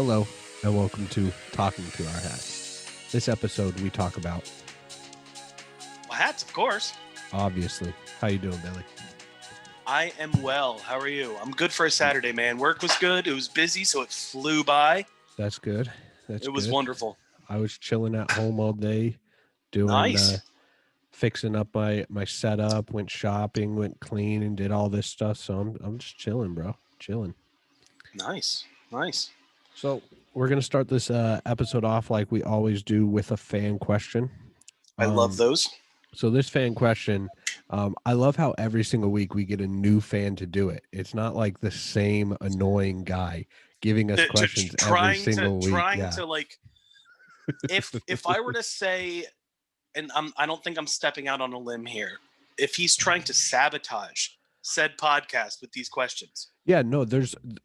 Hello, and welcome to Talking to Our Hats. This episode, we talk about, Well, hats, of course. obviously, how you doing, Billy? I am well. How are you? I'm good for a Saturday, man. Work was good. It was busy, so it flew by. That's good. It was wonderful. I was chilling at home all day, doing, Nice. fixing up my setup, went shopping, went clean, and did all this stuff. So I'm just chilling, bro. Chilling. Nice. So we're gonna start this episode off like we always do with a fan question. I love those. So this fan question, I love how every single week we get a new fan to do it. It's not like the same annoying guy giving us questions every single week. Trying to like, if I were to say, and I don't think I'm stepping out on a limb here. If he's trying to sabotage said podcast with these questions. Yeah, no,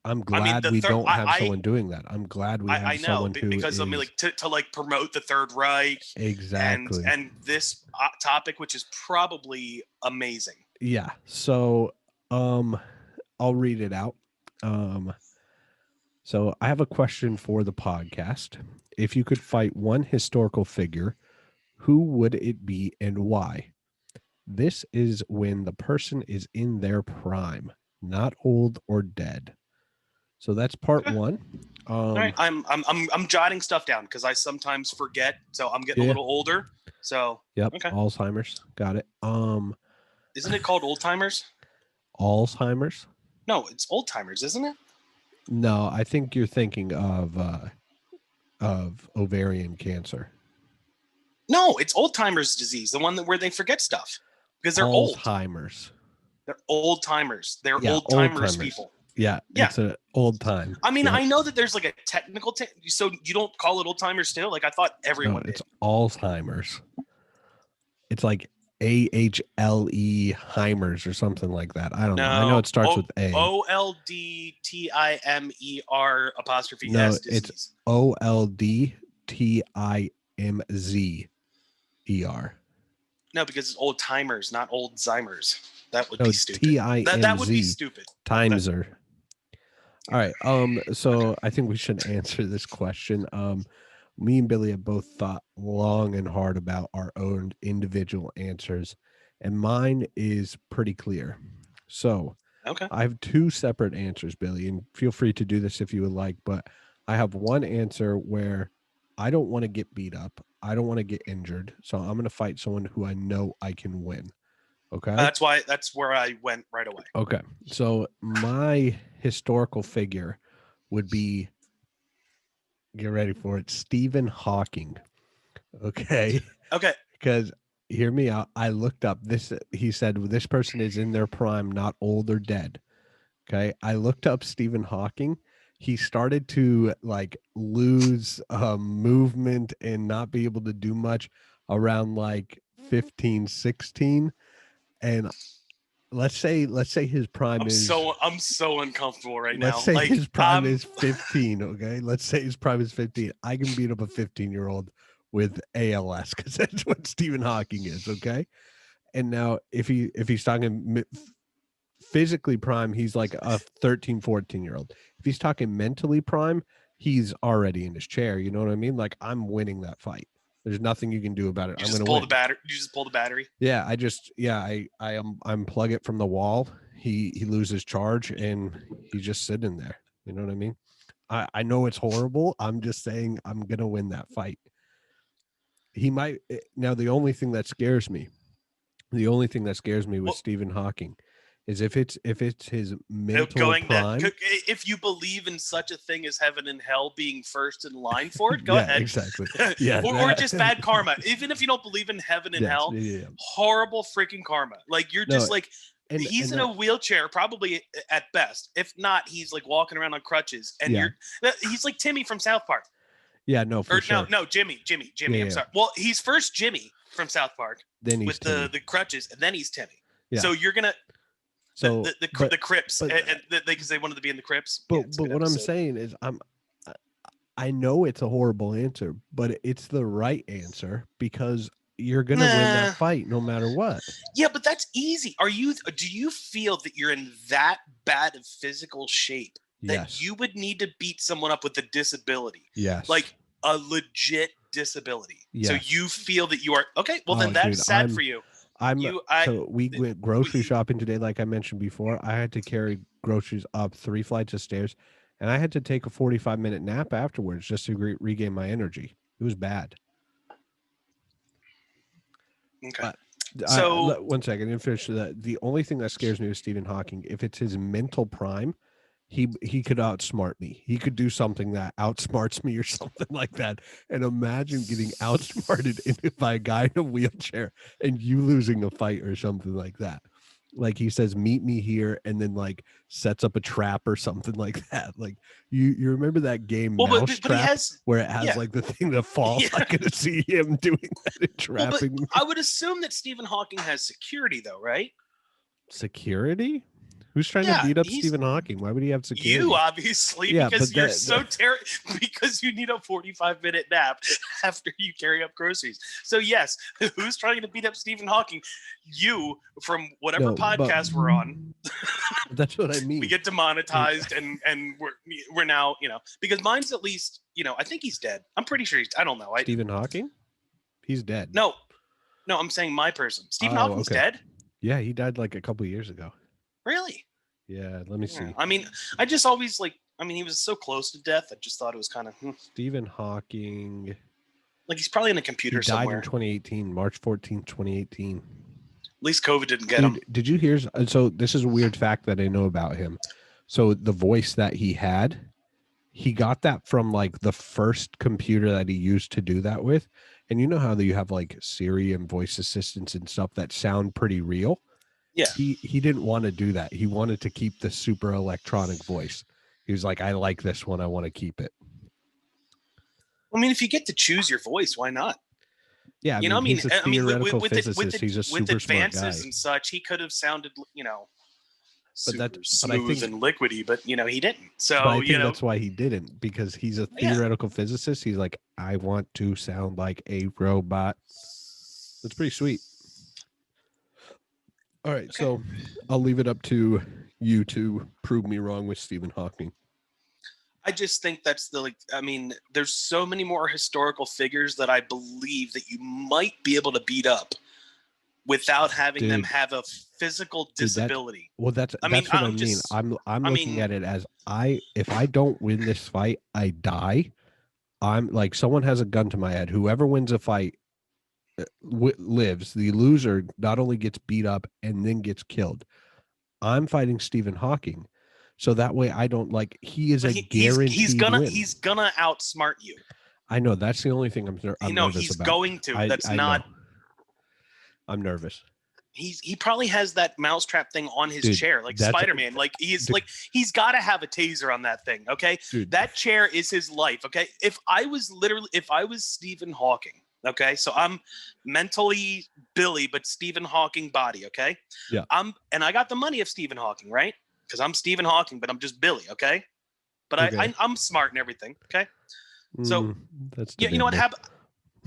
I'm glad we don't have someone doing that. I'm glad we have someone who because I mean, like to like promote the Third Reich, exactly, and this topic, which is probably amazing. Yeah. So, I'll read it out. So I have a question for the podcast. If you could fight one historical figure, who would it be and why? This is when the person is in their prime, not old or dead. So that's part one. All right, I'm jotting stuff down because I sometimes forget. So I'm getting a little older. So yep, okay. Alzheimer's, got it. Isn't it called old timers? Alzheimer's? No, it's old timers, isn't it? No, I think you're thinking of ovarian cancer. No, it's old timers disease, the one where they forget stuff because they're old. Alzheimer's. They're old timers. They're old timers people. Yeah, it's an old time. I mean, I know that there's like a technical, so you don't call it old timers still? Like I thought everyone did. It's Alzheimer's. It's like AHLE Heimers or something like that. I don't know. I know it starts with A. OLDTIMER apostrophe S disease. It's OLDTIMZER. No, because it's old timers, not old Zymers. That would be stupid. That would be stupid. Timeser. All right. So I think we should answer this question. Me and Billy have both thought long and hard about our own individual answers, and mine is pretty clear. So okay, I have two separate answers, Billy, and feel free to do this if you would like, but I have one answer where I don't want to get beat up. I don't want to get injured. So I'm going to fight someone who I know I can win. Okay. That's where I went right away. Okay. So my historical figure would be, get ready for it, Stephen Hawking. Okay. Because hear me out. I looked up this. He said this person is in their prime, not old or dead. Okay. I looked up Stephen Hawking. He started to like lose movement and not be able to do much around like 15, 16. And let's say his prime I'm so uncomfortable right now. Let's say his prime is 15. Okay. Let's say his prime is 15. I can beat up a 15-year-old with ALS because that's what Stephen Hawking is. Okay. And now if he's talking physically prime, he's like a 13, 14-year-old. If he's talking mentally prime, he's already in his chair. You know what I mean? Like I'm winning that fight. There's nothing you can do about it. I'm going to pull the battery. You just pull the battery. Yeah, I unplug it from the wall. He loses charge and he's just sitting there. You know what I mean? I know it's horrible. I'm just saying I'm going to win that fight. He might. Now, the only thing that scares me with Stephen Hawking is if it's his mental prime. If you believe in such a thing as heaven and hell being first in line for it, go ahead. Exactly. Yeah, or just bad karma. Even if you don't believe in heaven and hell, horrible freaking karma. Like you're just like he's in a wheelchair, probably at best. If not, he's like walking around on crutches, and he's like Timmy from South Park. Yeah, no, for sure. No, Jimmy. I'm sorry. Well, he's first Jimmy from South Park, then he's with the crutches, and then he's Timmy. Yeah. So you're gonna. So the Crips, because they wanted to be in the Crips. But what I'm saying is, I know it's a horrible answer, but it's the right answer because you're gonna win that fight no matter what. Yeah, but that's easy. Do you feel that you're in that bad of physical shape that you would need to beat someone up with a disability. Yes. Like a legit disability. Yes. So you feel that you are okay. Well, then that's sad for you. So we went grocery shopping today, like I mentioned before. I had to carry groceries up 3 flights of stairs, and I had to take a 45-minute nap afterwards just to regain my energy. It was bad. Okay. So 1 second, and finish that. The only thing that scares me with Stephen Hawking, if it's his mental prime, he could outsmart me. He could do something that outsmarts me or something like that. And imagine getting outsmarted by a guy in a wheelchair and you losing a fight or something like that. Like he says, meet me here, and then like sets up a trap or something like that. Like you remember that game Mousetrap, where it has like the thing that falls. Yeah. I could see him doing that and trapping me. I would assume that Stephen Hawking has security, though, right? Security? Who's trying to beat up Stephen Hawking? Why would he have security? You, obviously, because you're so because you need a 45-minute nap after you carry up groceries. So yes, who's trying to beat up Stephen Hawking? You, from whatever podcast we're on. That's what I mean. We get demonetized, and we're now, because mine's at least, I think he's dead. I'm pretty sure I don't know. Stephen Hawking? He's dead. No, I'm saying my person. Stephen Hawking's dead? Yeah, he died like a couple years ago. Really? Yeah, let me see. I mean, I just always he was so close to death. I just thought it was kind of Stephen Hawking. Like he's probably in a computer somewhere. He died in 2018, March 14th, 2018. At least COVID didn't get him. Did you hear? So this is a weird fact that I know about him. So the voice that he had, he got that from like the first computer that he used to do that with. And you know how you have like Siri and voice assistants and stuff that sound pretty real? Yeah. He didn't want to do that. He wanted to keep the super electronic voice. He was like, I like this one. I want to keep it. I mean, if you get to choose your voice, why not? Yeah, he's a theoretical physicist. He's a super smart guy. With advances and such, he could have sounded, super smooth and liquidy, but he didn't. So I think that's why he didn't, because he's a theoretical physicist. He's like, I want to sound like a robot. That's pretty sweet. All right, so I'll leave it up to you to prove me wrong with Stephen Hawking. I just think that's there's so many more historical figures that I believe that you might be able to beat up without having them have a physical disability. That's what I mean. I'm looking at it as if I don't win this fight, I die. I'm like, someone has a gun to my head. Whoever wins a fight lives. The loser not only gets beat up and then gets killed. I'm fighting Stephen Hawking, so that way I don't he is guaranteed. He's gonna outsmart you. I know, that's the only thing I'm nervous he's about. Going to. I'm nervous. He probably has that mousetrap thing on his chair, like Spider-Man. He's got to have a taser on that thing. Okay, that chair is his life. Okay, if I was Stephen Hawking. Okay, so I'm mentally Billy, but Stephen Hawking body. Okay, yeah. And I got the money of Stephen Hawking, right? Because I'm Stephen Hawking, but I'm just Billy. Okay, but I'm smart and everything. Okay, so that's you know what happened?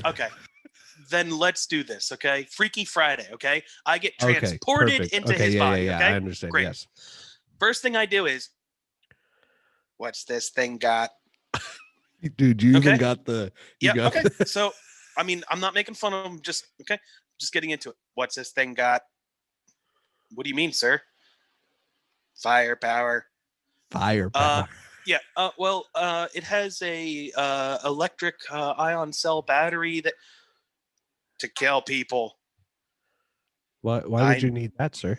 Okay, then let's do this. Okay, Freaky Friday. Okay, I get transported into his body. Yeah, okay, I understand. Great. Yes. First thing I do is, what's this thing got? Dude, you even got the. Okay. So. I'm not making fun of him. Just getting into it. What's this thing got? What do you mean, sir? Firepower. Yeah. It has a electric ion cell battery to kill people. Why would you need that, sir?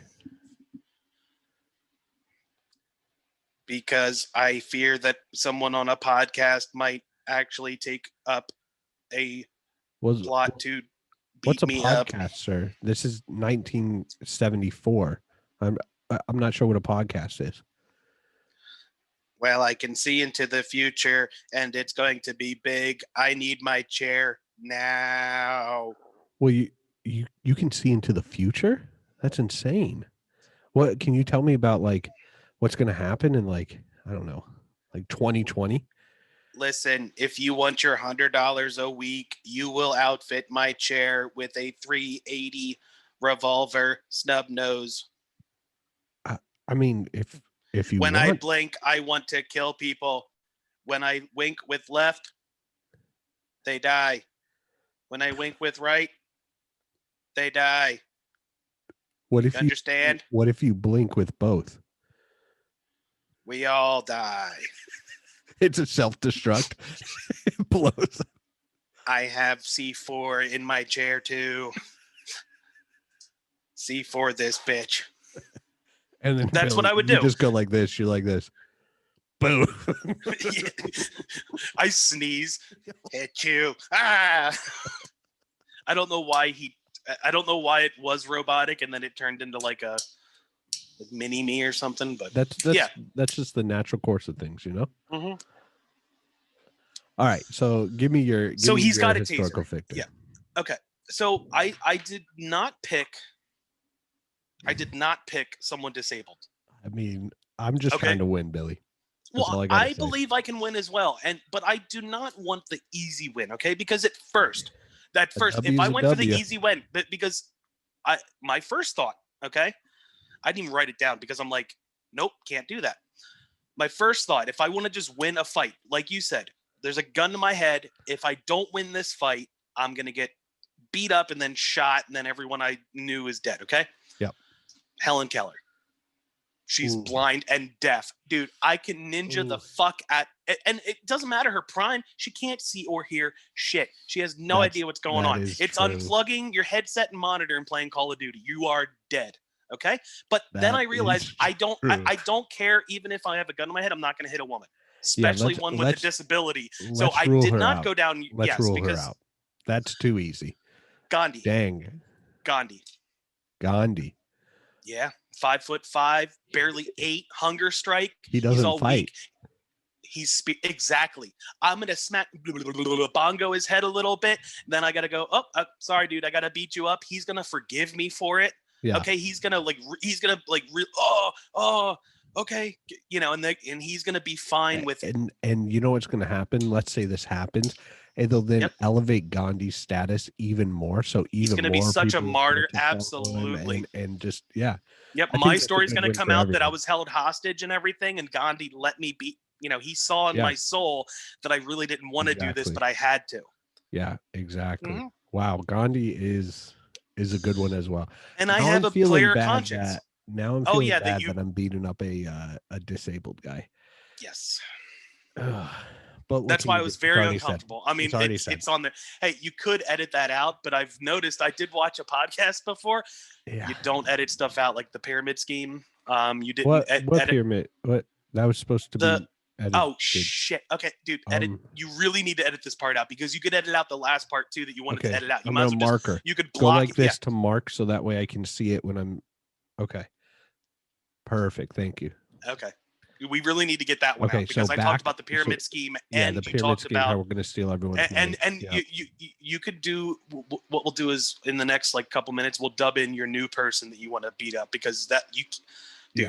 Because I fear that someone on a podcast might actually take up a plot to beat me up. What's a podcast, sir? This is 1974. I'm not sure what a podcast is. Well, I can see into the future, and it's going to be big. I need my chair now. Well, you can see into the future? That's insane. What can you tell me about what's going to happen in I don't know, 2020? Listen, if you want your $100 a week, you will outfit my chair with a 380 revolver snub nose. I mean, if If you when want. I blink, I want to kill people. When I wink with left, they die. When I wink with right, they die. What if you understand? What if you blink with both? We all die. It's a self-destruct. It blows. I have C4 in my chair too. C4 this bitch. And then that's Billy, what I would do. You just go like this. You're like this. Boom. I sneeze. Hit you. Ah. I don't know why it was robotic and then it turned into like a mini me or something, but that's just the natural course of things, you know? Mm-hmm. All right. So give me your got a historical taser. figure. Yeah. Okay. So I did not pick someone disabled. I mean, I'm just trying to win, Billy. That's well, I believe I can win as well. But I do not want the easy win, okay? Because if I went for the easy win, because my first thought, okay? I didn't even write it down because I'm like, nope, can't do that. My first thought, if I want to just win a fight, like you said, there's a gun to my head. If I don't win this fight, I'm going to get beat up and then shot, and then everyone I knew is dead, okay? Yep. Helen Keller. She's blind and deaf. Dude, I can ninja the fuck at... And it doesn't matter her prime. She can't see or hear shit. She has no idea what's going on. It's true. Unplugging your headset and monitor and playing Call of Duty. You are dead. Okay? But then I realized I don't care even if I have a gun in my head. I'm not going to hit a woman. Especially one with a disability. So I did not go down... Let's rule her out. That's too easy. Gandhi. Dang. Gandhi. Yeah. 5'5", barely 8, hunger strike. He doesn't fight. Weak. Exactly. I'm gonna smack bongo his head a little bit. Then I gotta go. Oh, sorry, dude. I gotta beat you up. He's gonna forgive me for it. Yeah. Okay. He's gonna okay. You know, and he's gonna be fine with it. And you know what's gonna happen? Let's say this happens. And they'll then elevate Gandhi's status even more. So he's going to be such a martyr. Absolutely. And just, yeah. Yep. My story's going to come out that I was held hostage and everything. And Gandhi let me be, he saw in my soul that I really didn't want to do this, but I had to. Yeah, exactly. Mm-hmm. Wow. Gandhi is a good one as well. And I have a player conscience. Now I'm feeling bad that I'm beating up a disabled guy. Yes. But that's why I was very uncomfortable. I mean, it's on there. Hey, you could edit that out, but I've noticed I did watch a podcast before. Yeah. You don't edit stuff out like the pyramid scheme. You didn't. What pyramid? What that was supposed to be? Edited. Oh shit! Okay, dude, edit. You really need to edit this part out because you could edit out the last part too that you wanted to edit out. You might as well marker. You could block go like this to mark so that way I can see it when I'm. Okay. Perfect. Thank you. Okay. We really need to get that one out because I talked about the pyramid scheme and the pyramid scheme, how we're going to steal everyone's money. And you could do what we'll do is in the next like couple minutes we'll dub in your new person that you want to beat up because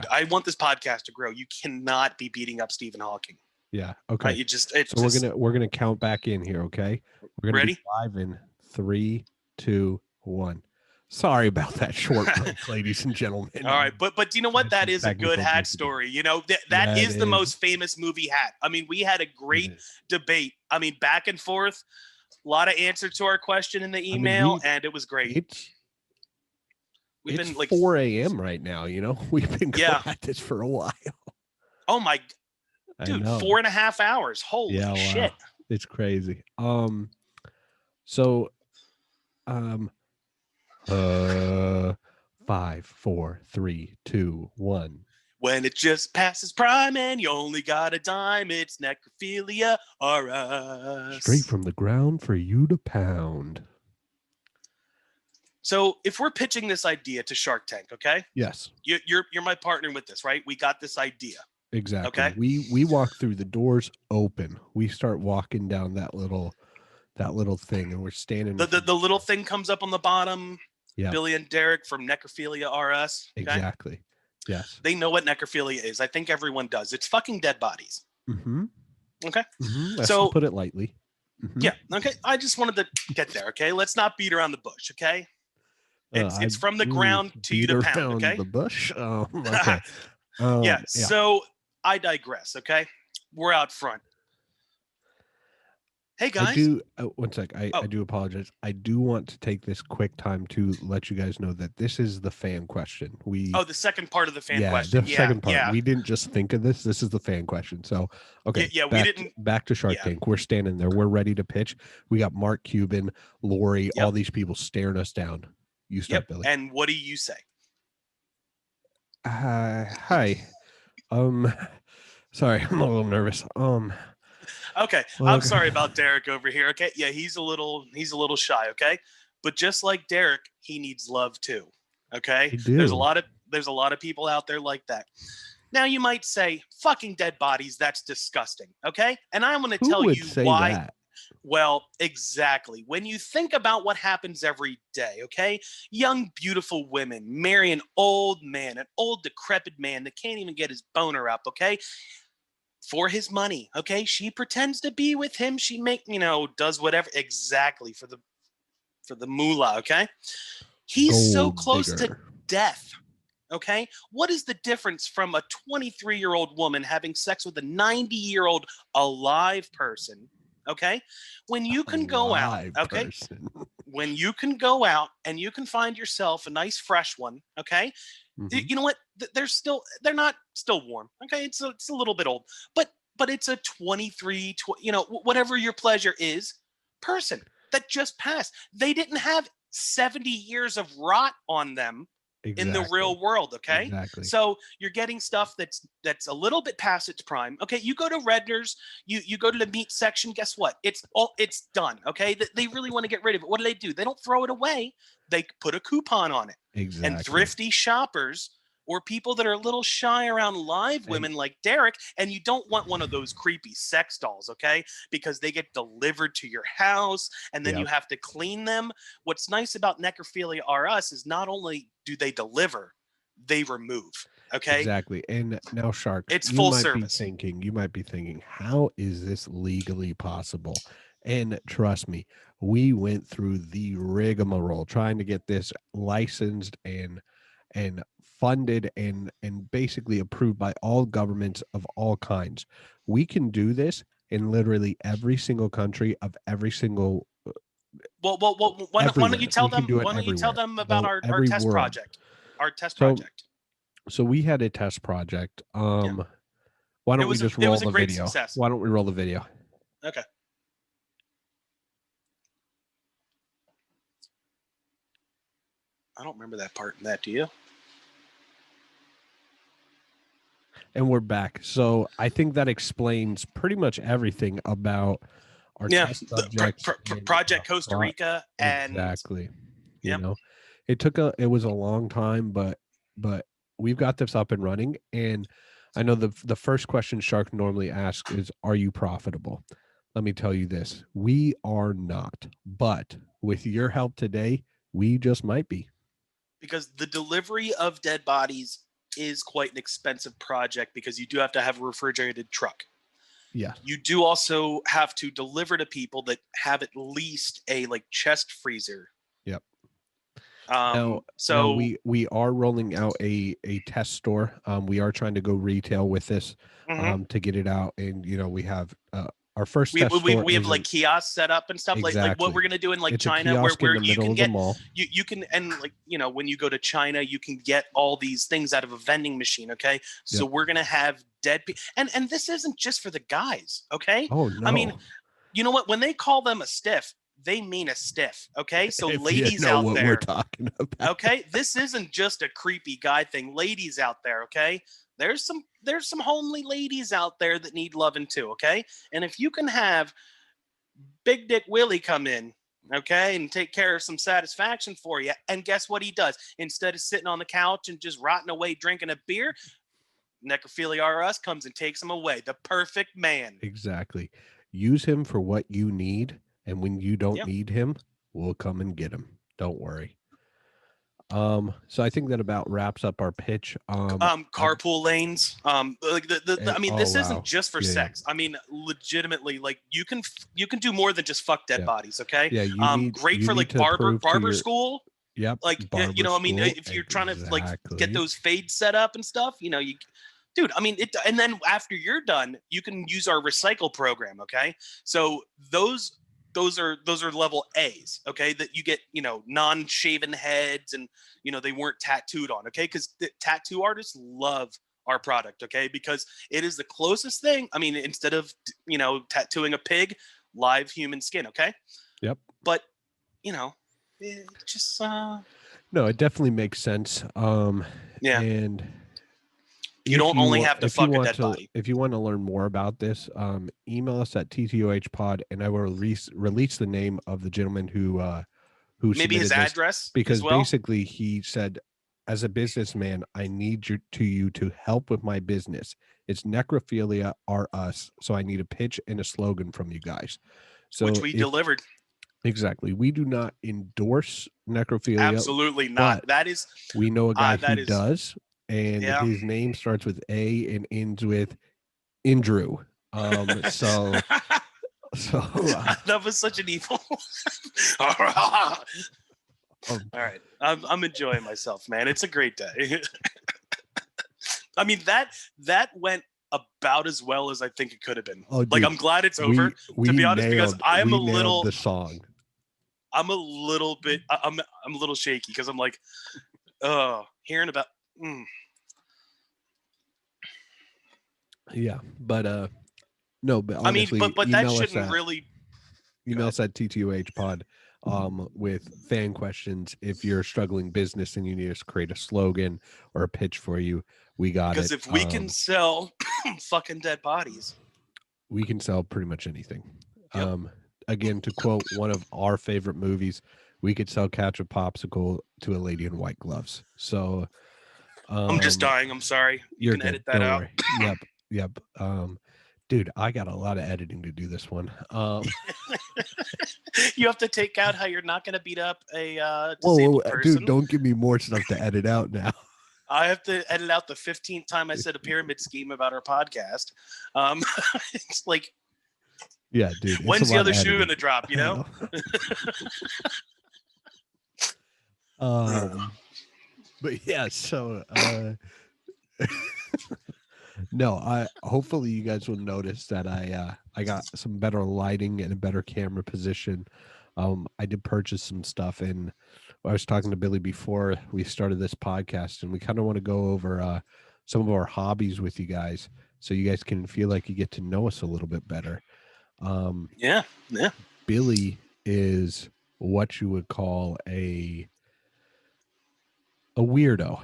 I want this podcast to grow. You cannot be beating up Stephen Hawking. Yeah. Okay. Right? We're gonna count back in here. Okay. We're gonna ready? Be live in 3, 2, 1. Sorry about that short break, ladies and gentlemen. All right, but you know what? That is a good hat story. You know, that is the most famous movie hat. I mean, we had a great debate. I mean, back and forth, a lot of answer to our question in the email, and it was great. We've been like 4 a.m. right now. You know, we've been going at this for a while. Oh my, dude, 4.5 hours. Holy shit! Wow. It's crazy. 5, 4, 3, 2, 1. When it just passes prime and you only got a dime, it's necrophilia or us. Straight from the ground for you to pound. So if we're pitching this idea to Shark Tank, okay? Yes. You're my partner with this, right? We got this idea. Exactly. Okay. We walk through the doors open. We start walking down that little thing, and we're standing. The little thing comes up on the bottom. Yeah. Billy and Derek from Necrophilia RS. Okay? Exactly. Yes. They know what necrophilia is. I think everyone does. It's fucking dead bodies. Mm-hmm. Okay. Mm-hmm. So put it lightly. Mm-hmm. Yeah. Okay. I just wanted to get there. Okay. Let's not beat around the bush. Okay. It's from the ground to you to pound. Okay. The bush. Oh, okay. Yeah. So I digress. Okay. We're out front. Hey guys. I do. One sec. I do apologize. I do want to take this quick time to let you guys know that this is the fan question. The second part of the fan question. The second part. We didn't just think of this. This is the fan question. So okay. We didn't. Back to Shark Tank. We're standing there. We're ready to pitch. We got Mark Cuban, Lori, all these people staring us down. You start, Billy. And what do you say? Hi. Sorry, I'm a little nervous. Okay, I'm sorry about Derek over here. Okay, yeah, he's a little shy. Okay, but just like Derek, he needs love too. Okay, there's a lot of people out there like that. Now you might say, "Fucking dead bodies, that's disgusting." Okay, and I'm going to tell you why. That? Well, exactly. When you think about what happens every day, okay? Young, beautiful women marry an old man, an old, decrepit man that can't even get his boner up, okay? For his money, okay? She pretends to be with him. She does whatever exactly for the moolah, okay? He's so close to death, okay? What is the difference from a 23-year-old woman having sex with a 90-year-old alive person? Okay, when you can go out, okay, when you can go out and you can find yourself a nice fresh one, okay, you know what? They're not still warm, okay. It's a little bit old, but it's a 23, whatever your pleasure is, person that just passed. They didn't have 70 years of rot on them. Exactly. In the real world, okay? Exactly. So you're getting stuff that's a little bit past its prime. Okay, you go to Redner's, you go to the meat section, guess what? It's done, okay? They really want to get rid of it. What do? They don't throw it away. They put a coupon on it. Exactly. And thrifty shoppers or people that are a little shy around live women like Derek, and you don't want one of those creepy sex dolls, okay? Because they get delivered to your house, and then you have to clean them. What's nice about Necrophilia R Us is not only do they deliver, they remove, okay? Exactly. And now, Sharks, it's full service. You might be thinking, how is this legally possible? And trust me, we went through the rigmarole trying to get this licensed and funded and basically approved by all governments of all kinds. We can do this in literally every single country of every single. Why don't you tell them? Why don't you tell them about our test project? Our test project. So we had a test project. Why don't we just roll the video? Success. Why don't we roll the video? Okay. I don't remember that part in that. Do you? And we're back. So I think that explains pretty much everything about our test subject. Project Costa Rica. And exactly. You know, it was a long time, but we've got this up and running. And I know the first question Shark normally asks is, are you profitable? Let me tell you this. We are not. But with your help today, we just might be. Because the delivery of dead bodies is quite an expensive project, because you do have to have a refrigerated truck. Yeah. You do also have to deliver to people that have at least a chest freezer. Yep. So now we are rolling out a test store. We are trying to go retail with this to get it out, and we have our first test store. We have kiosks set up and stuff. Exactly. like what we're gonna do in it's China, where you can get you can, and when you go to China, you can get all these things out of a vending machine. Okay, so we're gonna have dead people, and this isn't just for the guys. Okay. Oh no. I mean, you know what? When they call them a stiff, they mean a stiff. Okay, so ladies out what there, we're talking about. Okay, this isn't just a creepy guy thing. Ladies out there, okay. There's some homely ladies out there that need loving too, okay? And if you can have Big Dick Willie come in, okay, and take care of some satisfaction for you, and guess what he does? Instead of sitting on the couch and just rotting away drinking a beer, Necrophilia R Us comes and takes him away. The perfect man. Exactly. Use him for what you need, and when you don't need him, we'll come and get him. Don't worry. So I think that about wraps up our pitch. Carpool lanes. This isn't just for sex. Yeah. I mean, legitimately, you can do more than just fuck dead bodies. Okay. Yeah. Great for barber school. Yep. If you're trying to get those fades set up and stuff, Dude, I mean, and then after you're done, you can use our recycle program. Okay, so those are level A's. Okay, that you get, non-shaven heads, and they weren't tattooed on. Okay, because the tattoo artists love our product. Okay, because it is the closest thing. I mean, instead of tattooing a pig, live human skin. Okay. Yep. But it just no, it definitely makes sense. Yeah. And you don't only have to fuck a dead body. If you want to learn more about this, email us at ttohpod, and I will release the name of the gentleman who maybe his address, because as well. Basically he said, as a businessman, I need you to help with my business. It's necrophilia are us, so I need a pitch and a slogan from you guys. So which we delivered. Exactly. We do not endorse necrophilia. Absolutely not. That is, we know a guy who does, and his name starts with A and ends with Andrew. So that was such an evil. All right, I'm enjoying myself, man. It's a great day. I mean, that went about as well as I think it could have been. Oh, dude, like, I'm glad it's over. To be honest, because I'm a little the song. I'm a little bit. I'm a little shaky because I'm like, hearing about. Yeah, but no, but honestly, I mean, but that shouldn't really. Email us at TTOHpod with fan questions. If you're a struggling business and you need us to create a slogan or a pitch for you, we got it. Because if we can sell fucking dead bodies, we can sell pretty much anything. Yep. Again, to quote one of our favorite movies, we could sell Catch a Popsicle to a lady in white gloves. So I'm just dying. I'm sorry. You can edit that out. Yep. Dude, I got a lot of editing to do this one. You have to take out how you're not going to beat up a disabled person. Dude, don't give me more stuff to edit out now. I have to edit out the 15th time I said a pyramid scheme about our podcast. It's like, yeah, dude. When's the other shoe going to drop, But yeah, so no, hopefully you guys will notice that I got some better lighting and a better camera position. I did purchase some stuff, and I was talking to Billy before we started this podcast, and we kind of want to go over some of our hobbies with you guys, so you guys can feel like you get to know us a little bit better. Yeah. Billy is what you would call a weirdo.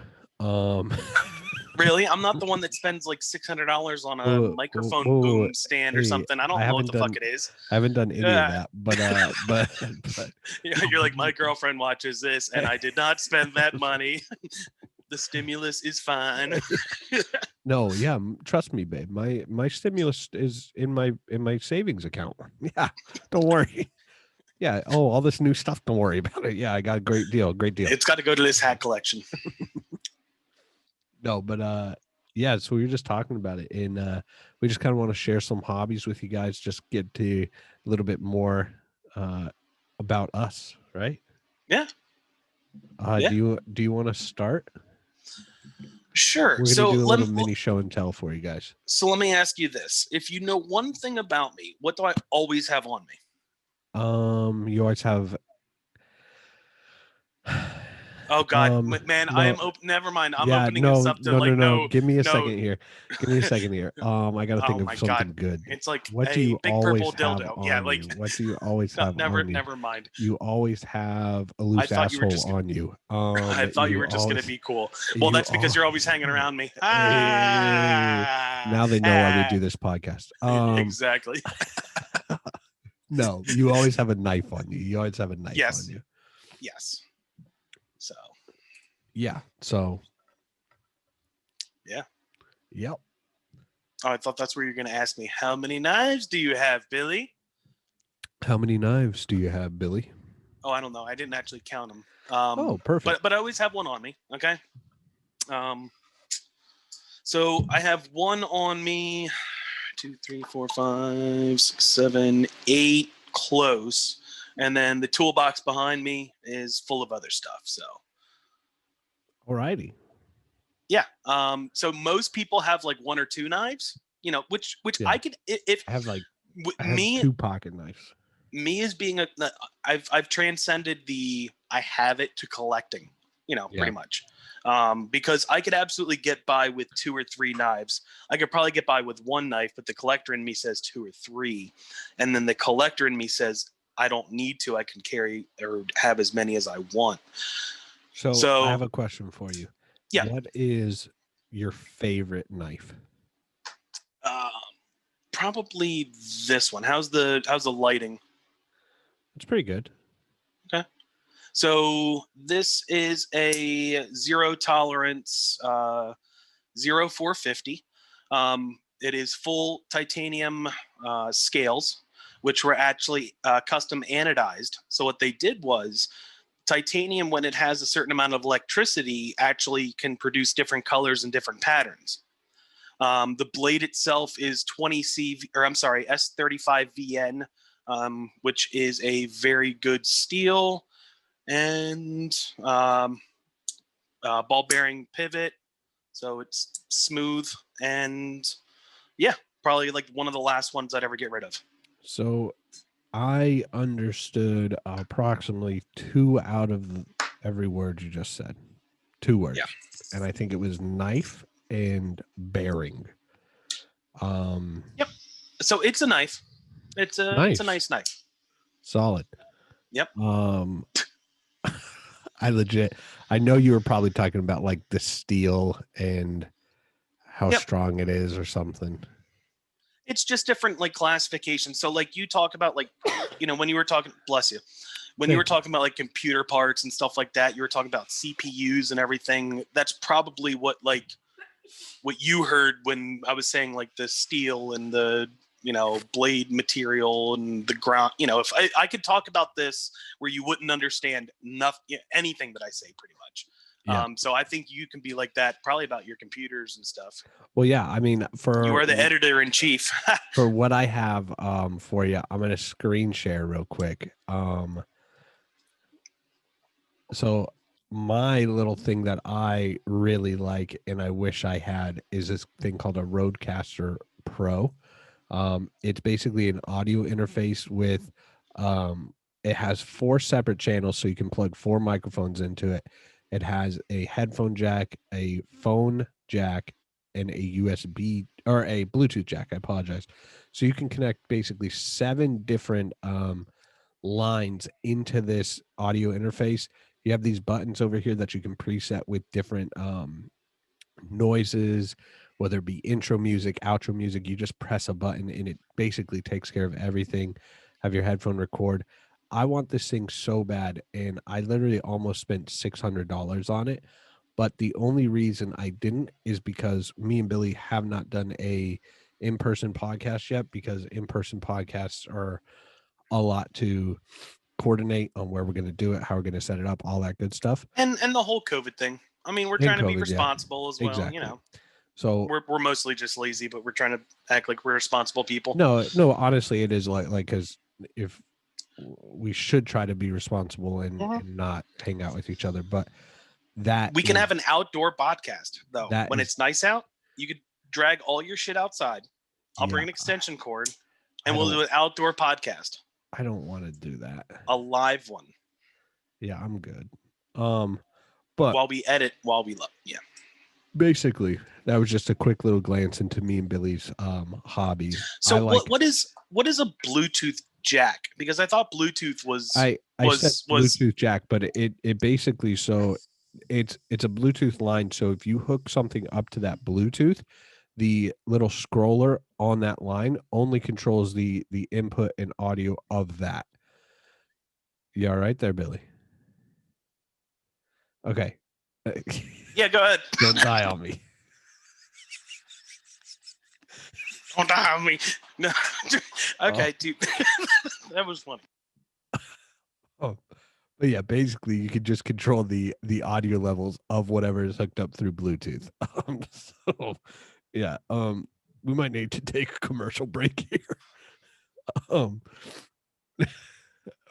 Really? I'm not the one that spends like $600 on a microphone boom stand or something. I don't know what the fuck it is. I haven't done any of that, but you're like, my girlfriend watches this and I did not spend that money. The stimulus is fine. No, yeah, trust me, babe. My stimulus is in my savings account. Yeah, don't worry. Yeah. Oh, all this new stuff. Don't worry about it. Yeah, I got a great deal. It's got to go to this hat collection. No, but yeah, so we were just talking about it, and we just kind of want to share some hobbies with you guys, just get to a little bit more about us, right? Yeah. Do you want to start? Sure. We're gonna do a little mini show and tell for you guys. So let me ask you this: if you know one thing about me, what do I always have on me? You always have. Oh God, man! No. I am open. Never mind. I'm opening this up to no. Give me a second here. I gotta think of something good. It's like what do you big always purple dildo. Yeah, like you? What do you always have? Never mind. You always have a loose asshole on you. I thought you were just gonna be cool. Well, that's because you're always hanging around me. Now they know why we do this podcast. Exactly. No, you always have a knife on you. You always have a knife on you. Yes. So. Yeah. So. Yeah. Yep. Oh, I thought that's where you're going to ask me. How many knives do you have, Billy? How many knives do you have, Billy? Oh, I don't know. I didn't actually count them. Oh, perfect. But I always have one on me. Okay. So I have one on me. 2, 3, 4, 5, 6, 7, 8 close. And then the toolbox behind me is full of other stuff. So. Alrighty. Yeah. So most people have like one or two knives, which yeah. I could, if I have me, 2 pocket knives. Me as being I've transcended I have it to collecting, pretty much. Because I could absolutely get by with 2 or 3 knives. I could probably get by with 1 knife, but the collector in me says 2 or 3. And then the collector in me says, I don't need to. I can carry or have as many as I want. So I have a question for you. Yeah. What is your favorite knife? Probably this one. How's the lighting? It's pretty good. Okay. So this is a 0 tolerance 0450. It is full titanium scales, which were actually custom anodized. So what they did was titanium, when it has a certain amount of electricity, actually can produce different colors and different patterns. The blade itself is S35VN, which is a very good steel and ball bearing pivot. So it's smooth and probably like one of the last ones I'd ever get rid of. So I understood approximately 2 out of every word you just said. 2 words. Yeah. And I think it was knife and bearing. Yep. So it's a knife. It's a nice knife. Solid. Yep. I know you were probably talking about like the steel and how strong it is or something. It's just different like classifications. So like you talk about like, when you were talking, bless you, when you were talking about like computer parts and stuff like that, you were talking about CPUs and everything. That's probably what you heard when I was saying like the steel and the, blade material and the ground. If I could talk about this where you wouldn't understand anything that I say pretty much. Yeah. So I think you can be like that probably about your computers and stuff. Well, yeah, I mean, you are the editor in chief. For what I have for you, I'm going to screen share real quick. So my little thing that I really like and I wish I had is this thing called a Rodecaster Pro. It's basically an audio interface with it has 4 separate channels, so you can plug 4 microphones into it. It has a headphone jack, a phone jack, and a USB or a Bluetooth jack. I apologize. So you can connect basically 7 different lines into this audio interface. You have these buttons over here that you can preset with different noises, whether it be intro music, outro music. You just press a button and it basically takes care of everything. Have your headphone record. I want this thing so bad, and I literally almost spent $600 on it. But the only reason I didn't is because me and Billy have not done a in-person podcast yet, because in-person podcasts are a lot to coordinate on where we're going to do it, how we're going to set it up, all that good stuff. And the whole COVID thing. I mean, we're trying to be responsible as well. Exactly. So we're mostly just lazy, but we're trying to act like we're responsible people. No, honestly, it is like because if we should try to be responsible and not hang out with each other, but we can have an outdoor podcast though. When it's nice out, you could drag all your shit outside. I'll bring an extension cord, and we'll do an outdoor podcast. I don't want to do that. A live one. Yeah, I'm good. But while we edit, yeah. Basically, that was just a quick little glance into me and Billy's hobbies. So what is a Bluetooth jack? Because I thought Bluetooth was said Bluetooth jack, but it basically it's a Bluetooth line. So if you hook something up to that Bluetooth, the little scroller on that line only controls the input and audio of that. You all right there, Billy? Okay. Yeah, go ahead. Don't die on me. Don't die on me. No. Okay, dude. That was funny. Oh, but yeah, basically you can just control the audio levels of whatever is hooked up through Bluetooth. So yeah, we might need to take a commercial break here.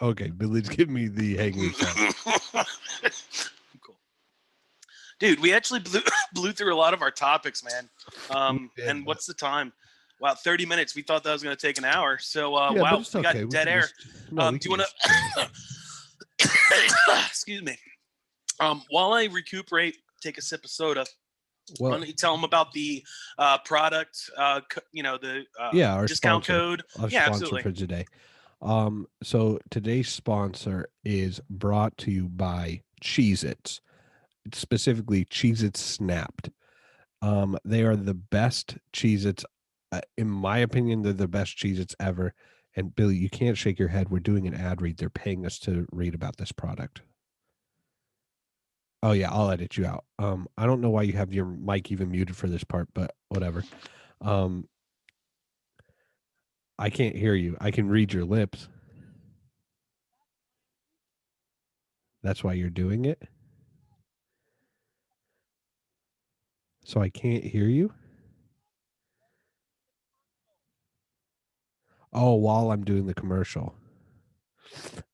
Okay, Billy's giving me the hanging sound. Cool. Dude, we actually blew through a lot of our topics, man. And what's the time? Wow, 30 minutes. We thought that was going to take an hour. So, wow, we got dead air. Do you want to... Excuse me. While I recuperate, take a sip of soda. Why don't you tell them about the product, the our discount code? Our sponsor absolutely. for today. So today's sponsor is brought to you by Cheez-Its, specifically Cheez-Its Snapped. They are the best Cheez-Its. In my opinion, they're the best Cheez-Its ever. And Billy, you can't shake your head. We're doing an ad read. They're paying us to read about this product. Oh yeah, I'll edit you out. I don't know why you have your mic even muted for this part, but whatever. I can't hear you. I can read your lips. That's why you're doing it. So I can't hear you. Oh, while I'm doing the commercial.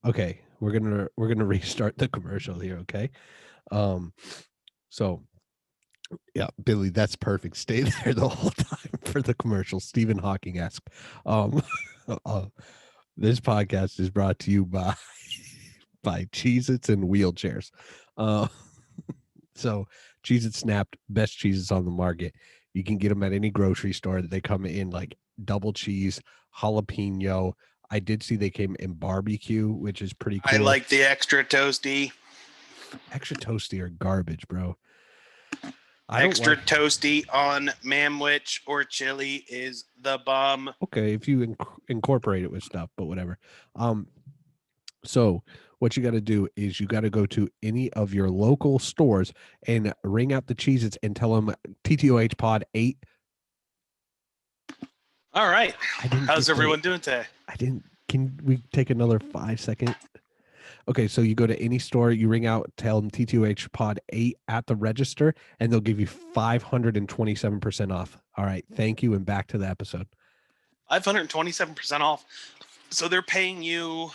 Okay, we're gonna restart the commercial here. Okay, so yeah, Billy, that's perfect. Stay there the whole time for the commercial. Stephen Hawking asked. This podcast is brought to you by Cheez-Its and wheelchairs. So Cheez-Its Snapped, best cheeses on the market. You can get them at any grocery store. They come in like double cheese, jalapeno. I did see they came in barbecue, which is pretty cool. I like the extra toasty. Extra toasty are garbage, bro. Extra toasty on manwich or chili is the bomb. Okay, if you incorporate it with stuff, but whatever. So what you got to do is you got to go to any of your local stores and ring out the Cheez-Its and tell them TTOH Pod 8. All right. How's everyone doing today? Can we take another 5 seconds? Okay, so you go to any store, you ring out, tell them TTOH Pod 8 at the register, and they'll give you 527% off. All right, thank you, and back to the episode. 527% off. So they're paying you,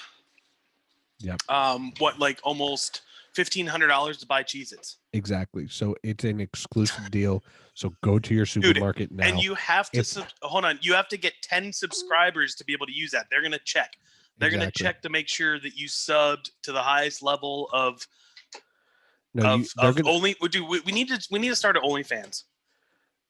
like almost $1,500 to buy Cheez-Its. Exactly. So it's an exclusive deal. So go to your supermarket now. And you have to hold on. You have to get 10 subscribers to be able to use that. They're gonna check. They're going to check to make sure that you subbed to the highest level of. Only. We need to start at OnlyFans.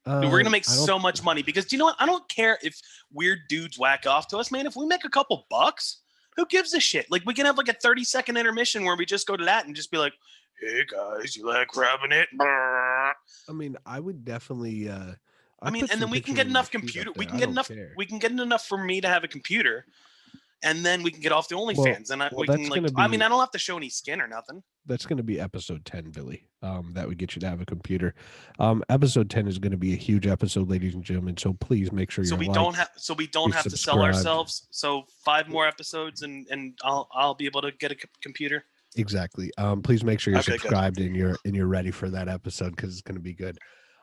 Dude, we're going to make so much money because do you know what? I don't care if weird dudes whack off to us, man. If we make a couple bucks, who gives a shit? Like we can have like a 30-second intermission where we just go to that and just be like, "Hey guys, you like rubbing it?" I mean, I would definitely. And then we can get enough computer. We can get enough. We can get enough for me to have a computer. And then we can get off the OnlyFans, we can like. I don't have to show any skin or nothing. That's going to be episode 10, Billy. That would get you to have a computer. Episode 10 is going to be a huge episode, ladies and gentlemen. So please make sure we don't have to sell ourselves. So 5 more episodes, and I'll be able to get a computer. Exactly. Please make sure you're subscribed and you're ready for that episode because it's going to be good.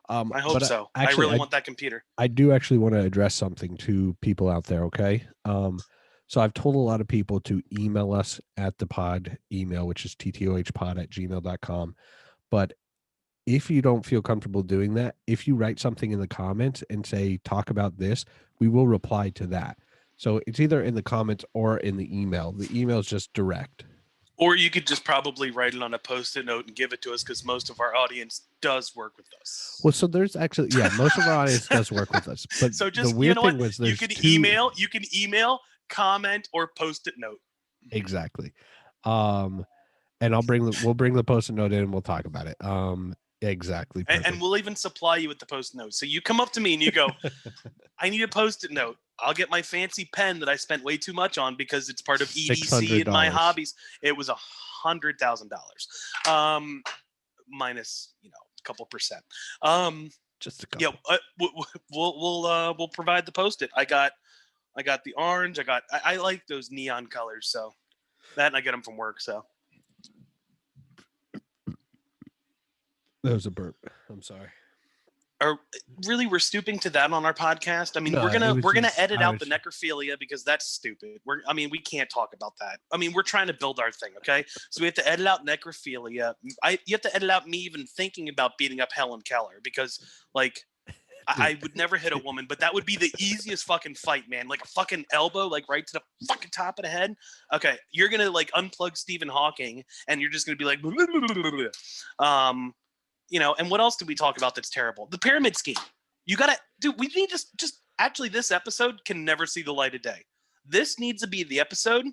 I hope so. I really want that computer. I do actually want to address something to people out there. Okay. So I've told a lot of people to email us at the pod email, which is ttohpod@gmail.com. But if you don't feel comfortable doing that, if you write something in the comments and say, talk about this, we will reply to that. So it's either in the comments or in the email. The email is just direct. Or you could just probably write it on a Post-it note and give it to us because most of our audience does work with us. Well, so there's actually, most of our audience does work with us. But so just, the weird thing was you can email, comment, or Post-it note. Exactly. And we'll bring the Post-it note in and we'll talk about it. Exactly. And we'll even supply you with the Post-it note. So you come up to me and you go, I need a Post-it note. I'll get my fancy pen that I spent way too much on because it's part of EDC and my hobbies. It was $100,000. Minus, a couple percent. Just a couple. We'll provide the Post-it. I got the orange. I like those neon colors. So that, and I get them from work. So that was a burp. I'm sorry. we're stooping to that on our podcast. I mean, we're gonna edit out the necrophilia because that's stupid. We can't talk about that. I mean, we're trying to build our thing, okay? So we have to edit out necrophilia. You have to edit out me even thinking about beating up Helen Keller because, like, I would never hit a woman, but that would be the easiest fucking fight, man. Like a fucking elbow, like right to the fucking top of the head. Okay, you're gonna like unplug Stephen Hawking, and you're just gonna be like, and what else did we talk about that's terrible? The pyramid scheme. You gotta, dude. We need just actually, this episode can never see the light of day. This needs to be the episode.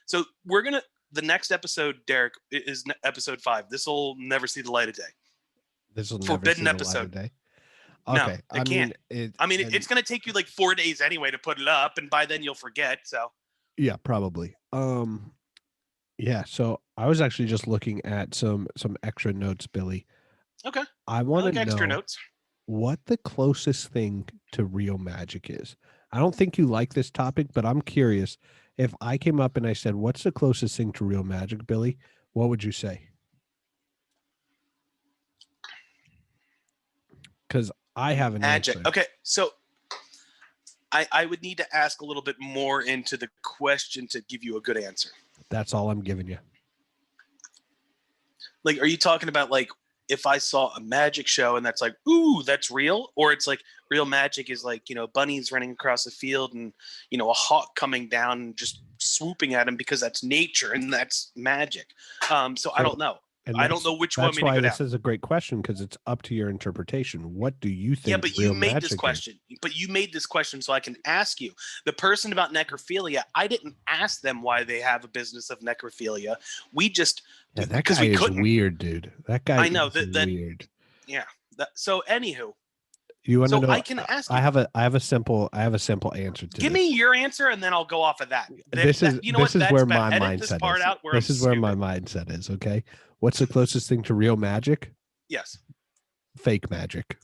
So the next episode, Derek, is episode 5. This will never see the light of day. This will forbidden never see the light of day. Okay, no, it can't. It's going to take you like 4 days anyway to put it up, and by then you'll forget. So, yeah, probably. Yeah. So I was actually just looking at some extra notes, Billy. Okay. I want to know extra notes. What the closest thing to real magic is. I don't think you like this topic, but I'm curious. If I came up and I said, "What's the closest thing to real magic, Billy?" What would you say? Because I have an magic. Answer. Okay, so I would need to ask a little bit more into the question to give you a good answer. That's all I'm giving you. Like, are you talking about like if I saw a magic show and that's like, ooh, that's real? Or it's like real magic is like, bunnies running across a field and, a hawk coming down and just swooping at him because that's nature and that's magic. So I don't know. I don't know which one. That's why this is a great question because it's up to your interpretation. What do you think? Yeah, but you made this question. But you made this question so I can ask you. The person about necrophilia, I didn't ask them why they have a business of necrophilia. We just that guy is weird, dude. That guy. I know is weird. Yeah. So anywho. You want to know? I can ask you. I have a simple answer to Give me your answer and then I'll go off of that. This is where my mindset is. This is where my mindset is. Okay. What's the closest thing to real magic? Yes. Fake magic.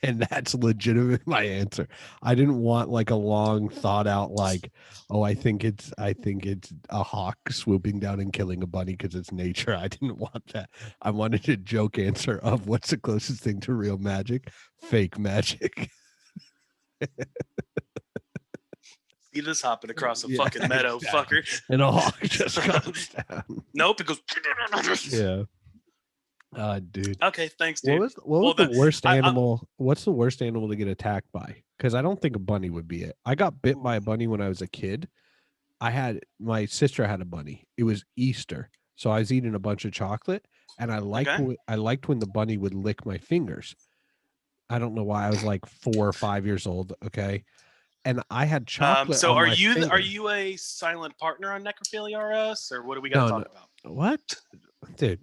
And that's legitimate my answer. I didn't want like a long thought out like, oh, I think it's a hawk swooping down and killing a bunny because it's nature. I didn't want that. I wanted a joke answer of what's the closest thing to real magic? Fake magic. See this hopping across a fucking meadow, exactly. Fucker. And a hawk just comes down. Nope, it goes. Yeah. Dude. Okay, thanks, dude. What was the worst animal? What's the worst animal to get attacked by? Because I don't think a bunny would be it. I got bit by a bunny when I was a kid. My sister had a bunny. It was Easter, so I was eating a bunch of chocolate, and I liked when the bunny would lick my fingers. I don't know why. I was like 4 or 5 years old. Okay. And I had chocolate. So are you a silent partner on Necrophilia RS, or what do we got to talk about? What, dude?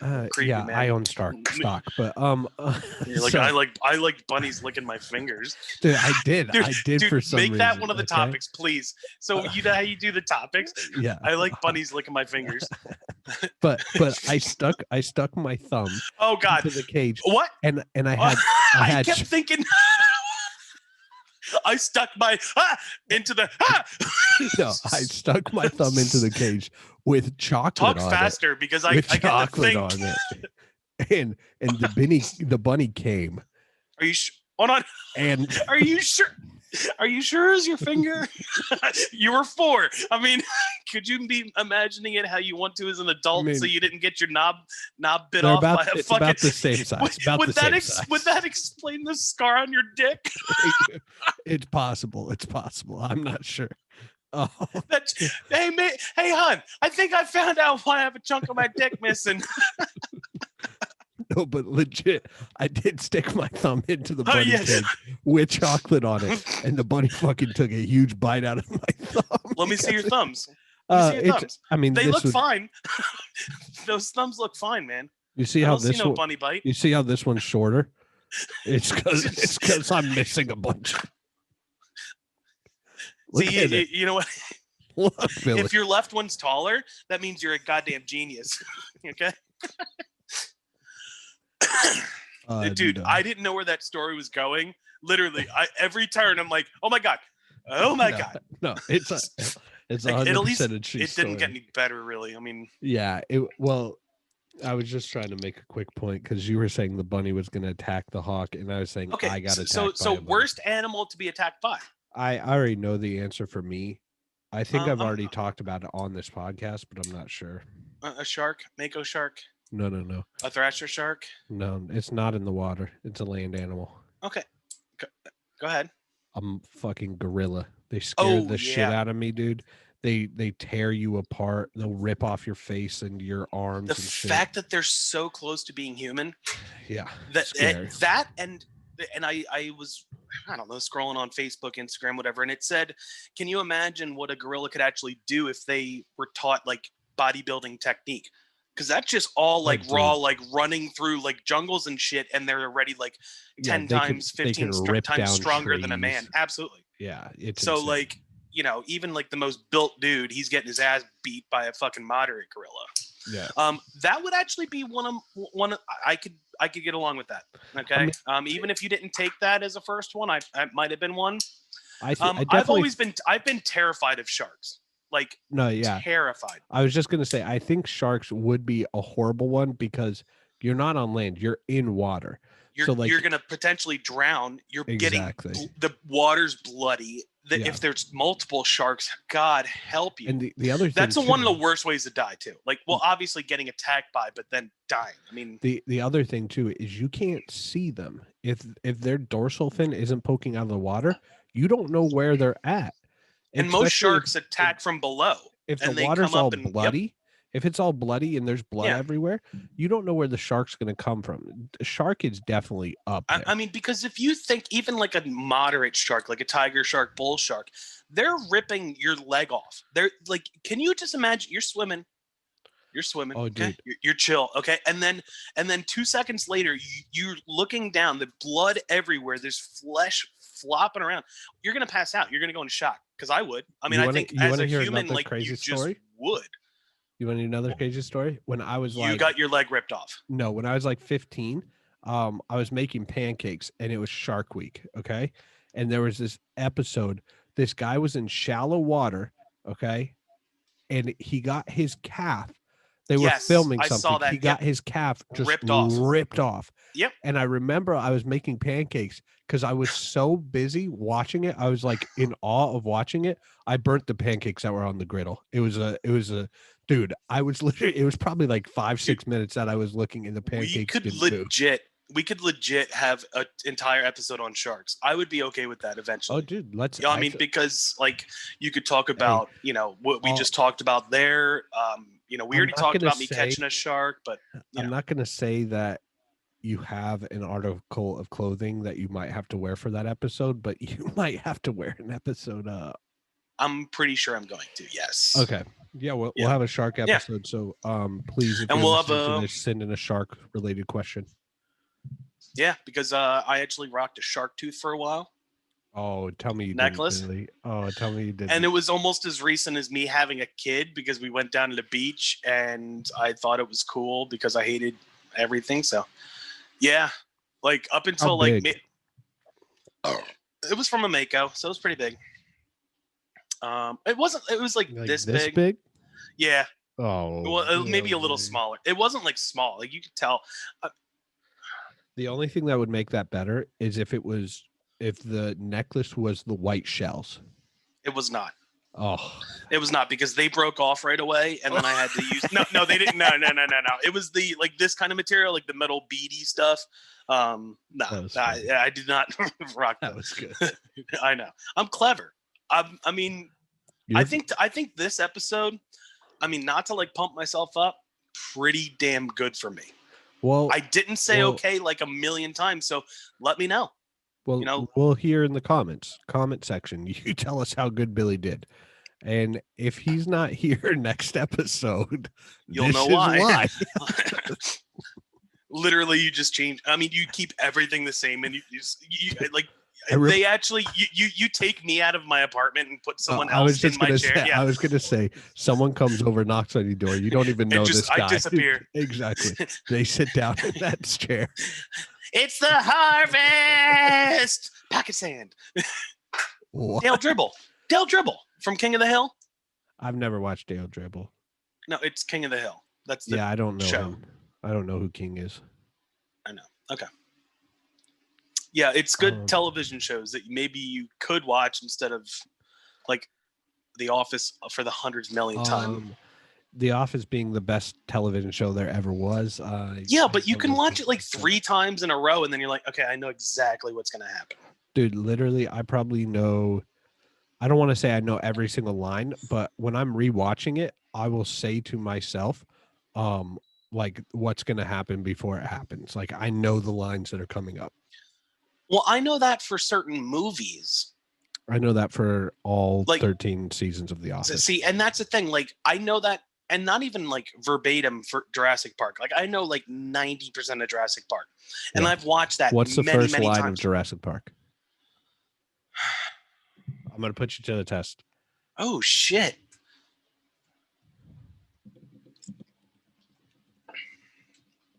Yeah, man. I own stock, but you're like, I like bunnies licking my fingers. Dude, I did for some reason. Make that one of the topics, please. So you know how you do the topics? Yeah, I like bunnies licking my fingers. but I stuck my thumb. Oh God, into the cage. What? And I kept thinking. I stuck my into the. No, I stuck my thumb into the cage with chocolate. Talk faster because I got to think. On it. And the bunny came. Are you hold on? And are you sure? Are you sure is your finger? You were 4. I mean, could you be imagining it how you want to as an adult, so you didn't get your knob bit off by a fucking? It's about the same size. Would that explain the scar on your dick? It's possible. I'm not sure. Oh. Hey, hon, I think I found out why I have a chunk of my dick missing. No, but legit, I did stick my thumb into the bunny cage with chocolate on it, and the bunny fucking took a huge bite out of my thumb. Let me see your thumbs. I mean, they look fine. Those thumbs look fine, man. You see how this one? Bunny bite. You see how this one's shorter? It's because I'm missing a bunch. See, you know what? Look, if your left one's taller, that means you're a goddamn genius. Okay. Dude, no. I didn't know where that story was going. Literally, every turn I'm like, oh my god. No, it's 100% at least a true it didn't get any better, really. I mean, yeah, I was just trying to make a quick point because you were saying the bunny was going to attack the hawk, and I was saying I got attacked. So worst animal to be attacked by. I already know the answer for me. I think I've already talked about it on this podcast, but I'm not sure. A shark, mako shark. No. A thrasher shark. No, it's not in the water. It's a land animal. Okay, go ahead. I'm fucking gorilla. They scare the shit out of me, dude. They tear you apart. They'll rip off your face and your arms. The fact that they're so close to being human. Yeah. That and I was, I don't know, scrolling on Facebook, Instagram, whatever, and it said, can you imagine what a gorilla could actually do if they were taught like bodybuilding technique? Because that's just all like raw, like running through like jungles and shit, and they're already like 10 times, 15 times stronger than a man. Absolutely. Yeah. It's so insane. like, you know, even like the most built dude, he's getting his ass beat by a fucking moderate gorilla. Yeah. That would actually be one I could get along with that. Okay. Even if you didn't take that as a first one, I might have been one. I've been terrified of sharks. Like, terrified. I was just gonna say, I think sharks would be a horrible one because you're not on land, you're in water. You're gonna potentially drown. You're getting the water's bloody. If there's multiple sharks, God help you. And the other thing, that's one of the worst ways to die too. Like, well, obviously getting attacked by, but then dying. I mean, the other thing too is you can't see them. If their dorsal fin isn't poking out of the water, you don't know where they're at. And most sharks attack from below. If the water's all bloody, if it's all bloody and there's blood everywhere, you don't know where the shark's going to come from. The shark is definitely up there. I mean, because if you think even like a moderate shark, like a tiger shark, bull shark, they're ripping your leg off. They're like, can you just imagine you're swimming? Oh, okay? Dude. You're chill. Okay. And then 2 seconds later, you're looking down, the blood everywhere. There's flesh flopping around. You're going to pass out. You're going to go into shock. Cause I would. I mean, I think as a human, like you just would. You want to hear another crazy story? When I was you got your leg ripped off. No, when I was like 15, I was making pancakes and it was Shark Week. Okay. And there was this episode. This guy was in shallow water. Okay. And he got his calf. They were filming something. I saw that. He got his calf just ripped off. Yep. And I remember I was making pancakes because I was so busy watching it. I was like in awe of watching it. I burnt the pancakes that were on the griddle. It was a dude. I was literally. It was probably like 5-6 minutes that I was looking in the pancakes. We could legit have an entire episode on sharks. I would be okay with that eventually. Oh, dude, let's. You know, I mean, because like you could talk about, you know, what we just talked about there. You know, we already talked about me catching a shark, but I'm not going to say that you have an article of clothing that you might have to wear for that episode, but you might have to wear an episode. I'm pretty sure I'm going to. Yes. Okay. Yeah, we'll have a shark episode. So, please, if and we'll have send in a shark related question. Yeah, because I actually rocked a shark tooth for a while. Oh, tell me you necklace. Didn't, oh, tell me you didn't. And it was almost as recent as me having a kid because we went down to the beach and I thought it was cool because I hated everything. So, yeah, like up until like it was from a Mako, so it was pretty big. It wasn't. It was like this big. Yeah. Oh. Well, maybe a little smaller. It wasn't like small. Like you could tell. The only thing that would make that better is if the necklace was the white shells. It was not. Oh. It was not because they broke off right away, and then I had to use. No, they didn't. No. It was the like this kind of material, like the metal beady stuff. No, I did not rock that. That was good. I know. I'm clever. I mean, I think this episode, I mean, not to like pump myself up, pretty damn good for me. Well, I didn't say okay like a million times, so let me know. Well, you know, we'll hear in the comment section. You tell us how good Billy did, and if he's not here next episode, you'll know why. Literally, you just change. I mean, you keep everything the same, and you like. They actually you take me out of my apartment and put someone else in my chair. I was gonna say someone comes over, knocks on your door. You don't even know this guy. I disappear. Exactly. They sit down in that chair. It's the harvest. Pocket sand. Dale Dribble from King of the Hill. I've never watched Dale Dribble. No, it's King of the Hill. That's I don't know show. Him. I don't know who King is. I know. Okay. Yeah, it's good television shows that maybe you could watch instead of like The Office for the 100th millionth time. The Office being the best television show there ever was. Yeah, but you can watch it like 3 times in a row, and then you're like, okay, I know exactly what's going to happen. Dude, literally, I probably know. I don't want to say I know every single line, but when I'm rewatching it, I will say to myself, like what's going to happen before it happens. Like I know the lines that are coming up. Well, I know that for certain movies. I know that for all 13 seasons of The Office. See, and that's the thing. Like I know that, and not even like verbatim for Jurassic Park. Like I know like 90% of Jurassic Park, and I've watched that. What's the first many line times. of Jurassic Park? I'm going to put you to the test. Oh, shit.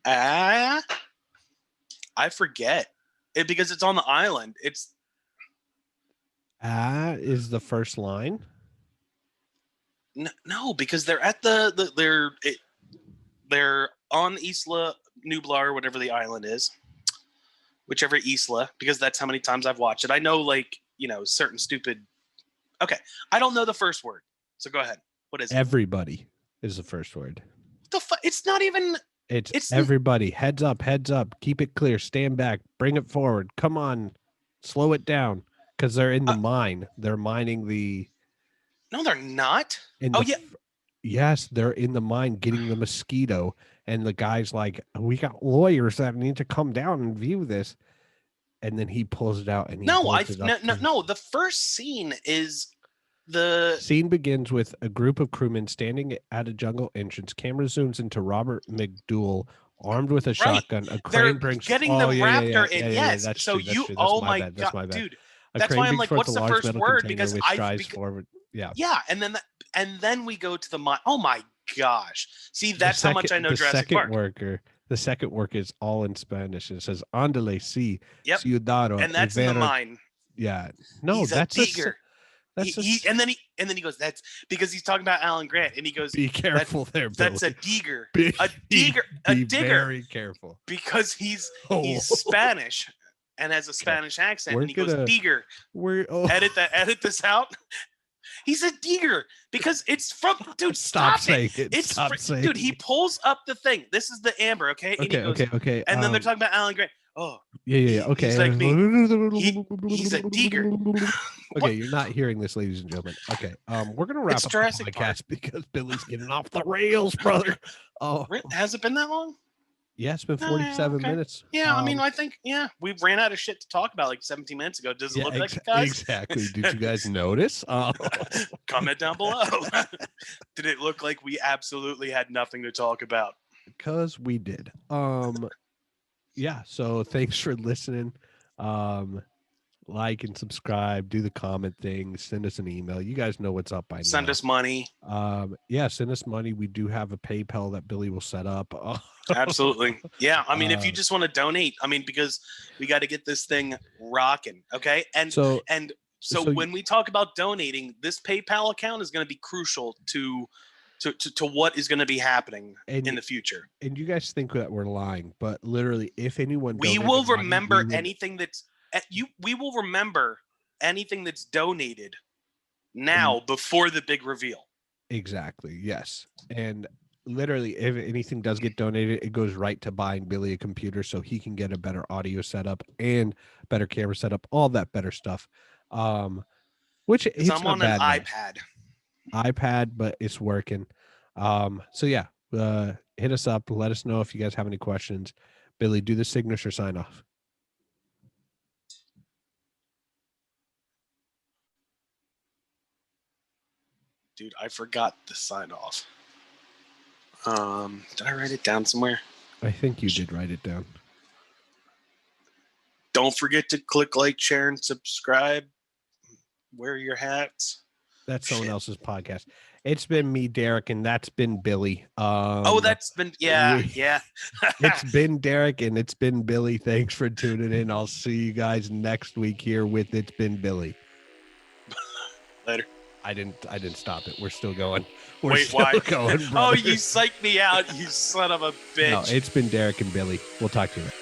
I forget it because it's on the island. It's is the first line. No, because they're at they're on Isla Nublar or whatever the island is, whichever Isla, because that's how many times I've watched it. I know, like, you know, certain stupid. Okay, I don't know the first word, so go ahead. What is it? Everybody is the first word. The it's not even. It's everybody. Heads up, heads up. Keep it clear. Stand back. Bring it forward. Come on. Slow it down. Because they're in the mine. They're mining the. No, they're not. Yes, they're in the mine getting the mosquito. And the guy's like, we got lawyers that need to come down and view this. And then he pulls it out and he no. The first scene is. The scene begins with a group of crewmen standing at a jungle entrance. Camera zooms into Robert McDougall, armed with a shotgun. A crane brings getting the raptor in. Yes. So you. Oh my god, dude. That's why I'm like, what's the first word? Because forward. Yeah. Yeah, and then we go to the mine. Oh my gosh! See, that's how much I know Jurassic Park. The second work is all in Spanish. It says "Andale si ciudadano," and that's in the mine. Yeah. No, that's a digger. And then he goes, that's because he's talking about Alan Grant, and he goes, be careful there, Billy. That's a digger. A digger. Very careful. Because he's Spanish and has a Spanish accent, and he goes, digger. Edit this out. He's a digger because it's from dude. Stop saying it. Stop saying dude. He pulls up the thing. This is the amber, okay? And okay. And then they're talking about Alan Grant. Oh, yeah. Okay, he's like me. He's a digger. Okay, you're not hearing this, ladies and gentlemen. Okay, we're gonna wrap up the podcast because Billy's getting off the rails, brother. Oh, has it been that long? Yeah, it's been 47 minutes. Yeah, I mean, I think we ran out of shit to talk about like 17 minutes ago. Does it look like it, guys? Exactly. Did you guys notice? Comment down below. Did it look like we absolutely had nothing to talk about? Because we did. Yeah, so thanks for listening. Like and subscribe, do the comment thing, send us an email. You guys know what's up by now. Send us money. Yeah, send us money. We do have a PayPal that Billy will set up. Absolutely. Yeah, I mean, if you just want to donate, I mean, because we got to get this thing rocking, okay? And so when we talk about donating, this PayPal account is going to be crucial to what is going to be happening in the future. And you guys think that we're lying, but literally, if anyone we will remember anything that's we will remember anything that's donated now before the big reveal. Exactly. Yes. And literally, if anything does get donated, it goes right to buying Billy a computer so he can get a better audio setup and better camera setup, all that better stuff. Which it's I'm on an iPad, but it's working. So yeah, hit us up. Let us know if you guys have any questions. Billy, do the signature sign off. Dude, I forgot the sign off. Did I write it down somewhere? I think you did write it down. Don't forget to click like, share, and subscribe. Wear your hats. That's someone else's podcast. It's been me, Derek, and that's been Billy. That's been yeah. It's been Derek and it's been Billy. Thanks for tuning in. I'll see you guys next week here with It's Been Billy. Later. I didn't stop it. We're still going. We're Wait, still why? going, brother. Oh, you psyched me out, you son of a bitch. No, it's been Derek and Billy. We'll talk to you later.